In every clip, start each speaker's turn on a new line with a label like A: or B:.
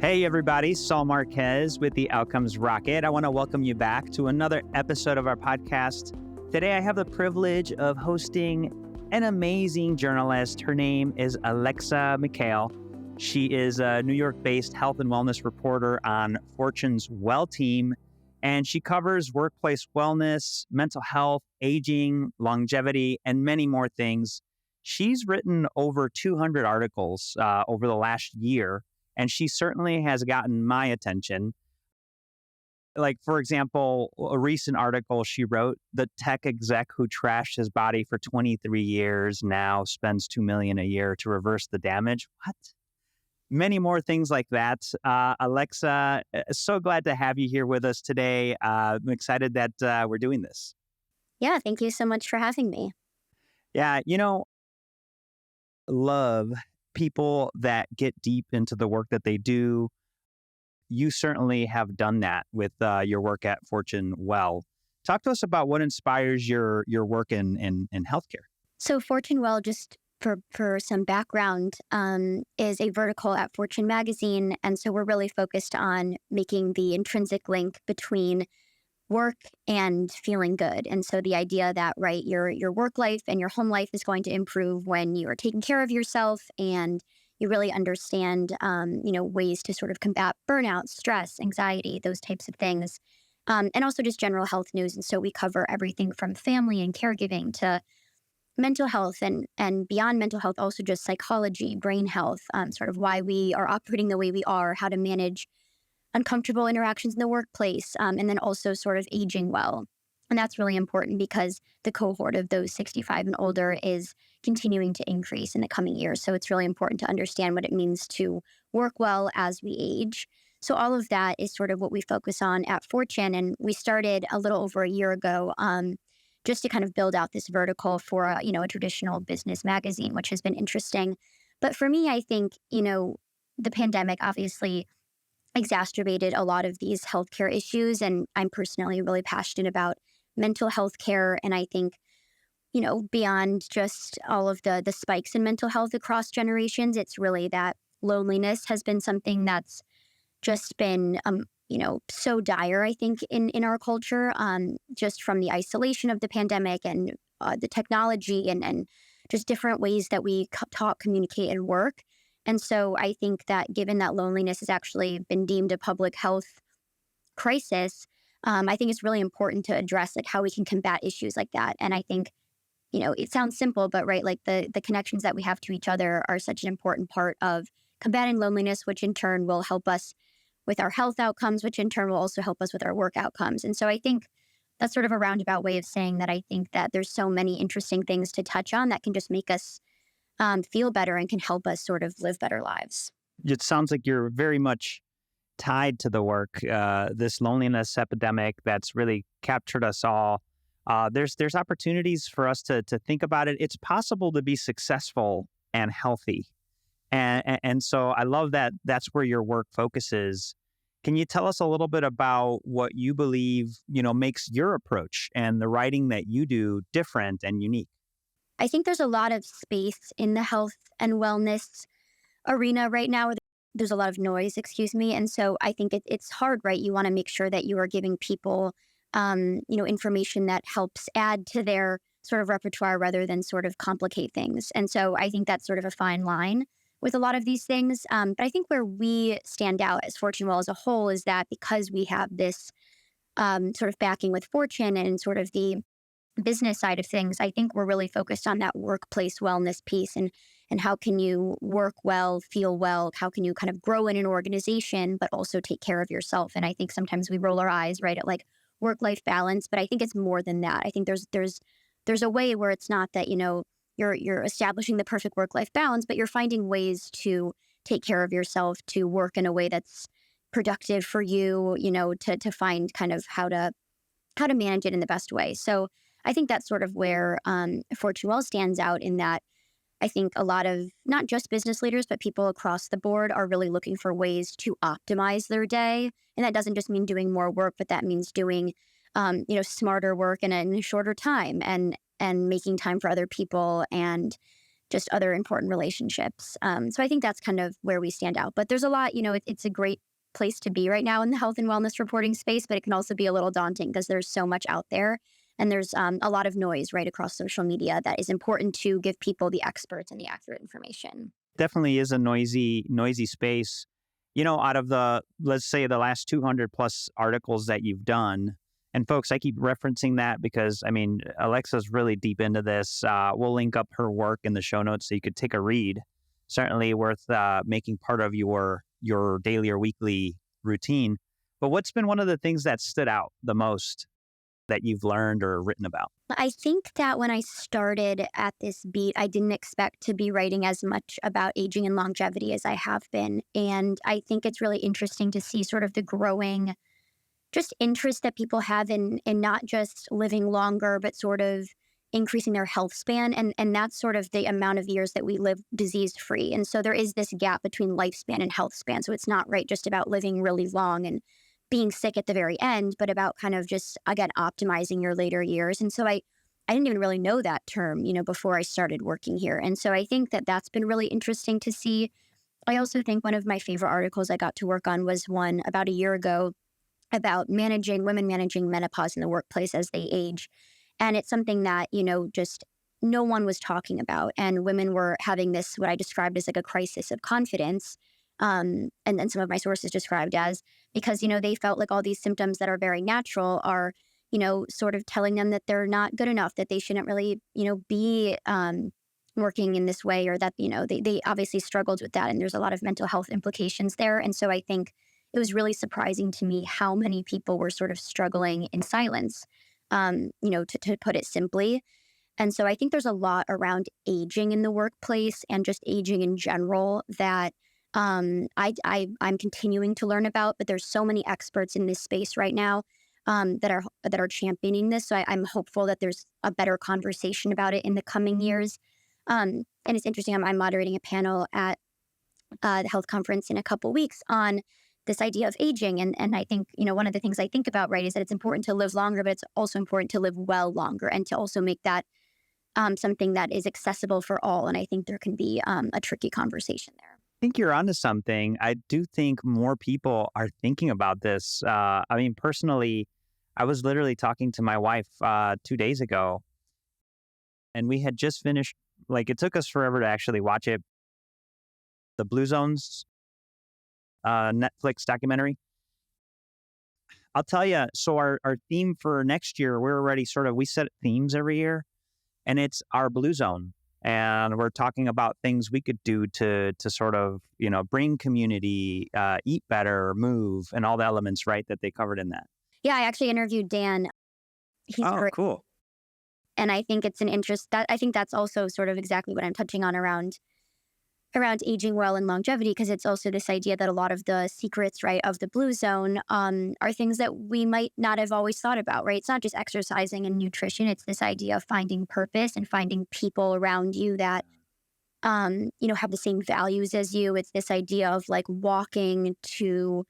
A: Hey everybody, Saul Marquez with the Outcomes Rocket. I want to welcome you back to another episode of our podcast. Today I have the privilege of hosting an amazing journalist. Her name is Alexa Mikhail. She is a New York-based health and wellness reporter on Fortune's Well Team, and she covers workplace wellness, mental health, aging, longevity, and many more things. She's written over 200 articles over the last year, and she certainly has gotten my attention. Like, for example, a recent article she wrote, the tech exec who trashed his body for 23 years now spends $2 million a year to reverse the damage. What? Many more things like that. Alexa, so glad to have you here with us today. I'm excited that we're doing this.
B: Yeah, thank you so much for having me.
A: Yeah, love people that get deep into the work that they do. You certainly have done that with your work at Fortune Well. Talk to us about what inspires your work in healthcare.
B: So Fortune Well, just for some background, is a vertical at Fortune magazine. And so we're really focused on making the intrinsic link between work and feeling good. And so the idea that, right, your work life and your home life is going to improve when you are taking care of yourself and you really understand, ways to sort of combat burnout, stress, anxiety, those types of things. And also just general health news. And so we cover everything from family and caregiving to mental health and beyond mental health, also just psychology, brain health, sort of why we are operating the way we are, how to manage uncomfortable interactions in the workplace, and then also sort of aging well. And that's really important because the cohort of those 65 and older is continuing to increase in the coming years. So it's really important to understand what it means to work well as we age. So all of that is sort of what we focus on at Fortune. And we started a little over a year ago just to kind of build out this vertical for a traditional business magazine, which has been interesting. But for me, I think, the pandemic obviously exacerbated a lot of these healthcare issues. And I'm personally really passionate about mental health care. And I think, beyond just all of the spikes in mental health across generations, it's really that loneliness has been something that's just been, so dire, I think, in our culture, just from the isolation of the pandemic and the technology and just different ways that we talk, communicate, and work. And so I think that given that loneliness has actually been deemed a public health crisis, I think it's really important to address like how we can combat issues like that. And I think, it sounds simple, but right, like the connections that we have to each other are such an important part of combating loneliness, which in turn will help us with our health outcomes, which in turn will also help us with our work outcomes. And so I think that's sort of a roundabout way of saying that I think that there's so many interesting things to touch on that can just make us feel better and can help us sort of live better lives.
A: It sounds like you're very much tied to the work, this loneliness epidemic that's really captured us all. There's opportunities for us to think about it. It's possible to be successful and healthy. And so I love that that's where your work focuses. Can you tell us a little bit about what you believe, makes your approach and the writing that you do different and unique?
B: I think there's a lot of space in the health and wellness arena right now. There's a lot of noise, And so I think it's hard, right? You want to make sure that you are giving people, information that helps add to their sort of repertoire rather than sort of complicate things. And so I think that's sort of a fine line with a lot of these things. But I think where we stand out as Fortune Well as a whole is that because we have this sort of backing with Fortune and sort of the business side of things, I think we're really focused on that workplace wellness piece and how can you work well, feel well, how can you kind of grow in an organization, but also take care of yourself. And I think sometimes we roll our eyes, right, at like work-life balance, but I think it's more than that. I think there's a way where it's not that, you're establishing the perfect work-life balance, but you're finding ways to take care of yourself, to work in a way that's productive for you, to find kind of how to manage it in the best way. So I think that's sort of where Fortune Well stands out in that I think a lot of not just business leaders, but people across the board are really looking for ways to optimize their day. And that doesn't just mean doing more work, but that means doing, smarter work in a shorter time and making time for other people and just other important relationships. So I think that's kind of where we stand out. But there's a lot, it's a great place to be right now in the health and wellness reporting space, but it can also be a little daunting because there's so much out there. And there's a lot of noise right across social media that is important to give people the experts and the accurate information.
A: Definitely is a noisy space. Out of let's say the last 200 plus articles that you've done, and folks, I keep referencing that because, Alexa's really deep into this. We'll link up her work in the show notes so you could take a read. Certainly worth making part of your daily or weekly routine. But what's been one of the things that stood out the most that you've learned or written about?
B: I think that when I started at this beat, I didn't expect to be writing as much about aging and longevity as I have been. And I think it's really interesting to see sort of the growing just interest that people have in not just living longer, but sort of increasing their health span. And that's sort of the amount of years that we live disease free. And so there is this gap between lifespan and health span. So it's not just about living really long and being sick at the very end, but about kind of just, again, optimizing your later years. And so I didn't even really know that term, before I started working here. And so I think that that's been really interesting to see. I also think one of my favorite articles I got to work on was one about a year ago about women managing menopause in the workplace as they age. And it's something that, just no one was talking about. And women were having this, what I described as like a crisis of confidence. And then some of my sources described as, because, they felt like all these symptoms that are very natural are, sort of telling them that they're not good enough, that they shouldn't really, be working in this way, or that, they obviously struggled with that. And there's a lot of mental health implications there. And so I think it was really surprising to me how many people were sort of struggling in silence, to put it simply. And so I think there's a lot around aging in the workplace and just aging in general that I'm continuing to learn about, but there's so many experts in this space right now that are championing this. So I'm hopeful that there's a better conversation about it in the coming years. And it's interesting. I'm moderating a panel at the health conference in a couple weeks on this idea of aging. And I think, one of the things I think about, right, is that it's important to live longer, but it's also important to live well longer and to also make that something that is accessible for all. And I think there can be a tricky conversation there.
A: I think you're onto something. I do think more people are thinking about this. Personally, I was literally talking to my wife 2 days ago, and we had just finished, it took us forever to actually watch it, the Blue Zones Netflix documentary. I'll tell you, so our theme for next year, we set themes every year, and it's our Blue Zone. And we're talking about things we could do to sort of, bring community, eat better, move, and all the elements, right, that they covered in that.
B: Yeah, I actually interviewed Dan. He's great.
A: Cool.
B: And I think it's an interest that I think that's also sort of exactly what I'm touching on around aging well and longevity, because it's also this idea that a lot of the secrets, right, of the Blue Zone are things that we might not have always thought about, right? It's not just exercising and nutrition. It's this idea of finding purpose and finding people around you that, have the same values as you. It's this idea of walking to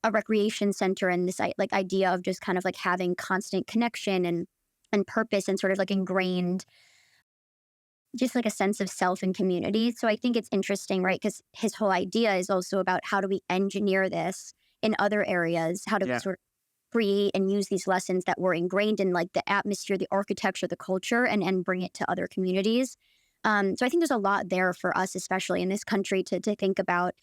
B: a recreation center, and this idea of just kind of having constant connection and purpose and sort of ingrained just a sense of self and community. So I think it's interesting, right? Because his whole idea is also about how do we engineer this in other areas? How do we sort of create and use these lessons that were ingrained in the atmosphere, the architecture, the culture, and bring it to other communities? So I think there's a lot there for us, especially in this country, to think about,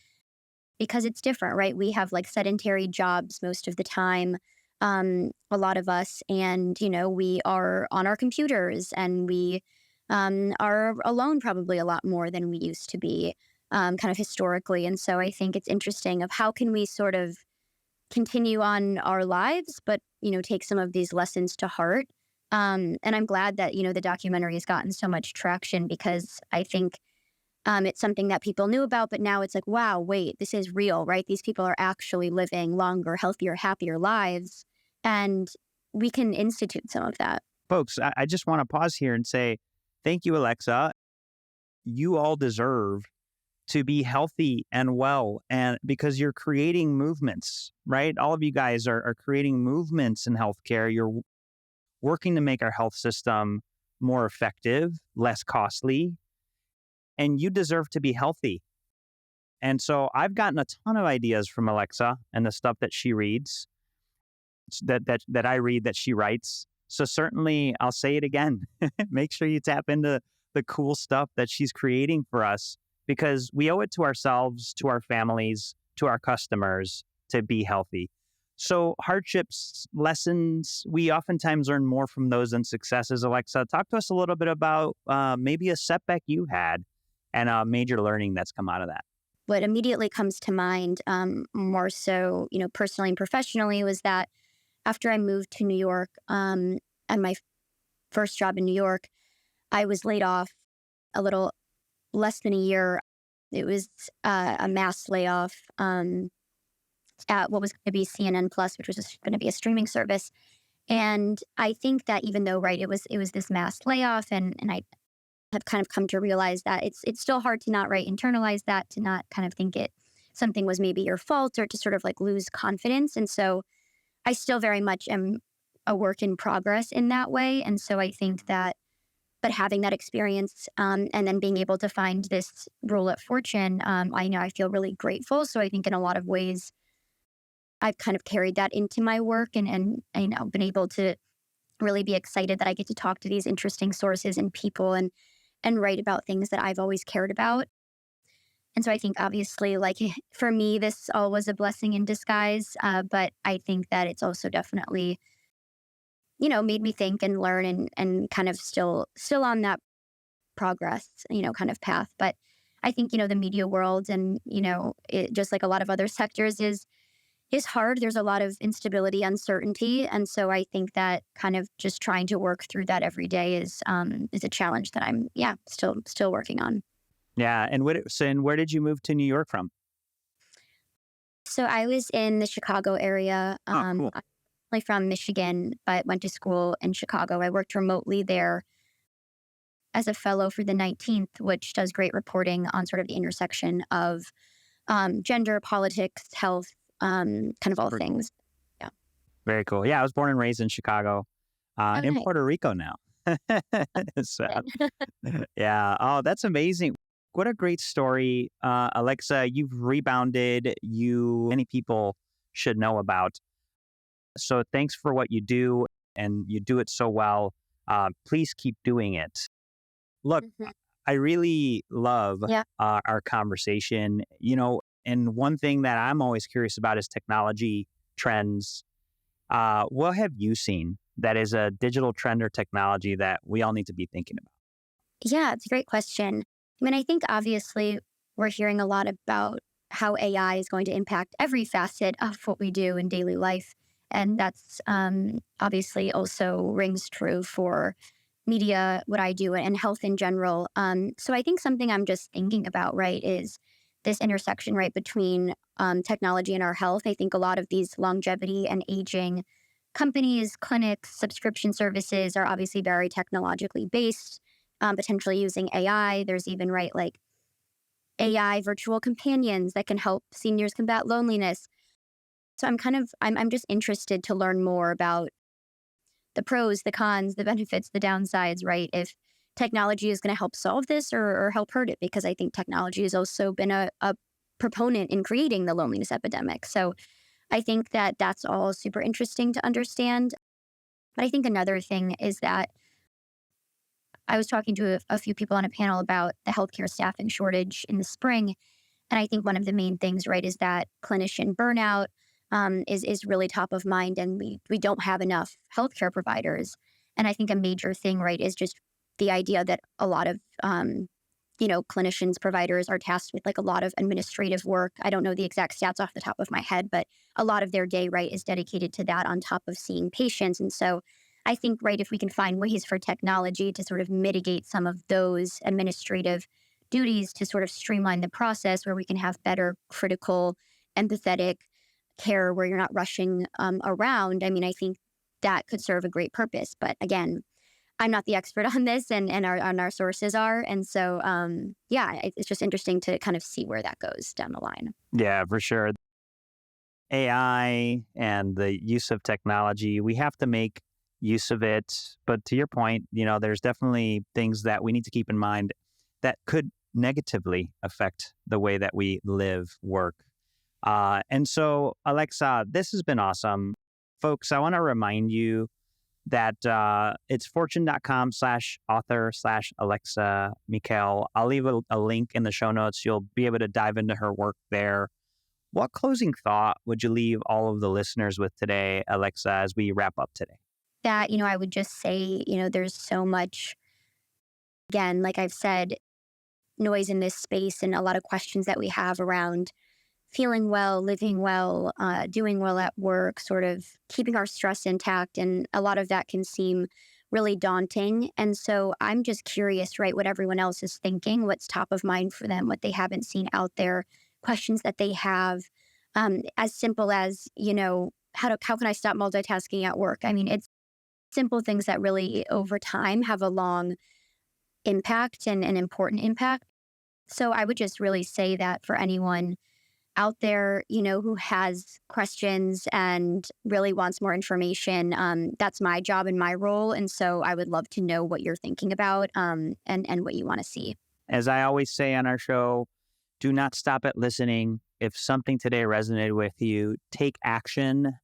B: because it's different, right? We have sedentary jobs most of the time, a lot of us, and, we are on our computers, and we are alone probably a lot more than we used to be, kind of historically. And so I think it's interesting of how can we sort of continue on our lives, but, take some of these lessons to heart. And I'm glad that, the documentary has gotten so much traction, because I think it's something that people knew about, but now it's wow, wait, this is real, right? These people are actually living longer, healthier, happier lives. And we can institute some of that.
A: Folks, I just want to pause here and say, thank you, Alexa. You all deserve to be healthy and well, and because you're creating movements, right? All of you guys are creating movements in healthcare. You're working to make our health system more effective, less costly. and you deserve to be healthy. And so I've gotten a ton of ideas from Alexa and the stuff that she reads, that I read, that she writes. So certainly I'll say it again. Make sure you tap into the cool stuff that she's creating for us, because we owe it to ourselves, to our families, to our customers to be healthy. So hardships, lessons, we oftentimes learn more from those than successes. Alexa, talk to us a little bit about maybe a setback you had and a major learning that's come out of that.
B: What immediately comes to mind, more so, personally and professionally, was that after I moved to New York, and my first job in New York, I was laid off a little less than a year. It was a mass layoff at what was going to be CNN Plus, which was going to be a streaming service. And I think that even though, right, it was this mass layoff, and I have kind of come to realize that it's still hard to not, right, internalize that, to not kind of think something was maybe your fault, or to sort of like lose confidence. And so I still very much am a work in progress in that way. And so I think that, but having that experience, and then being able to find this role at Fortune, I feel really grateful. So I think in a lot of ways, I've kind of carried that into my work, and been able to really be excited that I get to talk to these interesting sources and people, and write about things that I've always cared about. And so I think obviously, like, for me, this all was a blessing in disguise. But I think that it's also definitely, made me think and learn, and kind of still on that progress, kind of path. But I think, the media world, and, it, just like a lot of other sectors, is hard. There's a lot of instability, uncertainty. And so I think that kind of just trying to work through that every day is a challenge that I'm, still working on.
A: Yeah. And where did you move to New York from?
B: So I was in the Chicago area.
A: Cool.
B: I'm originally from Michigan, but went to school in Chicago. I worked remotely there as a fellow for the 19th, which does great reporting on sort of the intersection of gender, politics, health, kind of all things. Yeah.
A: Very cool. Yeah, I was born and raised in Chicago, in
B: Nice.
A: Puerto Rico now. So, yeah. Oh, that's amazing. What a great story. Alexa, you've rebounded. Many people should know about. So thanks for what you do, and you do it so well. Please keep doing it. Look,
B: Mhm.
A: I really love
B: Yeah.
A: our conversation, and one thing that I'm always curious about is technology trends. What have you seen that is a digital trend or technology that we all need to be thinking about?
B: Yeah, it's a great question. I mean, I think obviously we're hearing a lot about how AI is going to impact every facet of what we do in daily life. And that's obviously also rings true for media, what I do, and health in general. So I think something I'm just thinking about, right, is this intersection, right, between technology and our health. I think a lot of these longevity and aging companies, clinics, subscription services are obviously very technologically based, potentially using AI. There's even, right, like AI virtual companions that can help seniors combat loneliness. So I'm just interested to learn more about the pros, the cons, the benefits, the downsides, right? If technology is going to help solve this, or help hurt it, because I think technology has also been a proponent in creating the loneliness epidemic. So I think that that's all super interesting to understand. But I think another thing is that I was talking to a few people on a panel about the healthcare staffing shortage in the spring. And I think one of the main things, right, is that clinician burnout is really top of mind, and we don't have enough healthcare providers. And I think a major thing, right, is just the idea that a lot of clinicians, providers are tasked with like a lot of administrative work. I don't know the exact stats off the top of my head, but a lot of their day, right, is dedicated to that on top of seeing patients. And so I think, right, if we can find ways for technology to sort of mitigate some of those administrative duties, to sort of streamline the process where we can have better, critical, empathetic care where you're not rushing around, I mean, I think that could serve a great purpose. But again, I'm not the expert on this, and our sources are. And so, it's just interesting to kind of see where that goes down the line.
A: Yeah, for sure. AI and the use of technology, we have to make use of it. But to your point, there's definitely things that we need to keep in mind that could negatively affect the way that we live, work. And so, Alexa, this has been awesome. Folks, I want to remind you that it's fortune.com/author/Alexa Mikhail. I'll leave a link in the show notes. You'll be able to dive into her work there. What closing thought would you leave all of the listeners with today, Alexa, as we wrap up today?
B: That, I would just say, there's so much, again, like I've said, noise in this space and a lot of questions that we have around feeling well, living well, doing well at work, sort of keeping our stress intact. And a lot of that can seem really daunting. And so I'm just curious, right, what everyone else is thinking, what's top of mind for them, what they haven't seen out there, questions that they have, as simple as, how can I stop multitasking at work? I mean, it's simple things that really over time have a long impact and an important impact. So I would just really say that for anyone out there, who has questions and really wants more information, that's my job and my role. And so I would love to know what you're thinking about, and what you want to see.
A: As I always say on our show, do not stop at listening. If something today resonated with you, take action.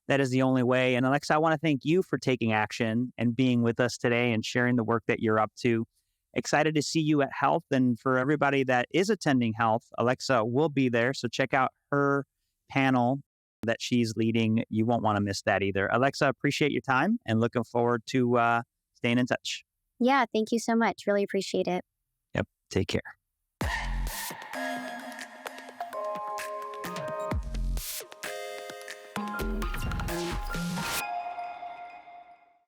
A: That is the only way. And Alexa, I want to thank you for taking action and being with us today and sharing the work that you're up to. Excited to see you at Health. And for everybody that is attending Health, Alexa will be there. So check out her panel that she's leading. You won't want to miss that either. Alexa, appreciate your time and looking forward to staying in touch.
B: Yeah, thank you so much. Really appreciate it.
A: Yep. Take care.